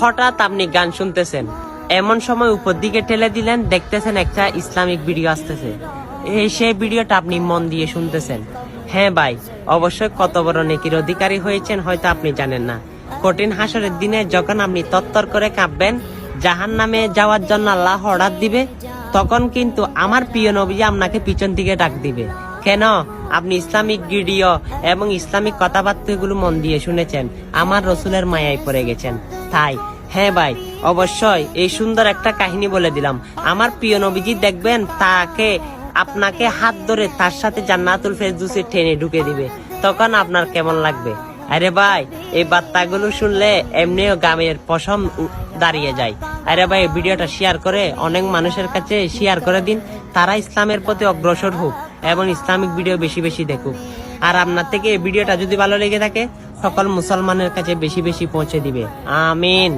হঠাৎ আপনি গান শুনতেছেন, এমন সময় উপর দিকে ঠেলে দিলেন, দেখতেছেন একটা ইসলামিক ভিডিও আসতেছে। সেই ভিডিওটা আপনি মন দিয়ে শুনতেছেন। হ্যাঁ ভাই, অবশ্যই কত বড় নেকির অধিকারী হয়েছেন হয়তো আপনি জানেন না। কঠিন হাসরের দিনে যখন আপনি তত্তর করে কাঁপবেন, জাহান্নামে যাওয়ার জন্য আল্লাহ অর্ডার দিবে, তখন কিন্তু আমার প্রিয় নবী আপনাকে পিছন দিকে ডাক দিবে। কেন? আপনি ইসলামিক ভিডিও এবং ইসলামিক কথাবার্তাগুলো মন দিয়ে শুনেছেন, আমার রসুলের মায়ায় পড়ে গেছেন। তাই হ্যাঁ ভাই, অবশ্যই এই সুন্দর একটা কাহিনী বলে দিলাম। আমার প্রিয় নবীজি দেখবেন, তাকে আপনাকে হাত ধরে তার সাথে জান্নাতুল ফেরদৌসে টেনে ঢুকে দিবে, তখন আপনার কেমন লাগবে? আরে ভাই, এই বার্তাগুলো শুনলে এমনিও গামের পশম দাঁড়িয়ে যায়। আরে ভাই, ভিডিওটা শেয়ার করে অনেক মানুষের কাছে শেয়ার করে দিন, তারা ইসলামের প্রতি অগ্রসর হোক এবং ইসলামিক ভিডিও বেশি বেশি দেখুক। আর আপনার থেকে এই ভিডিওটা যদি ভালো লেগে থাকে, সকল মুসলমানের কাছে বেশি বেশি পৌঁছে দিবে। আমিন।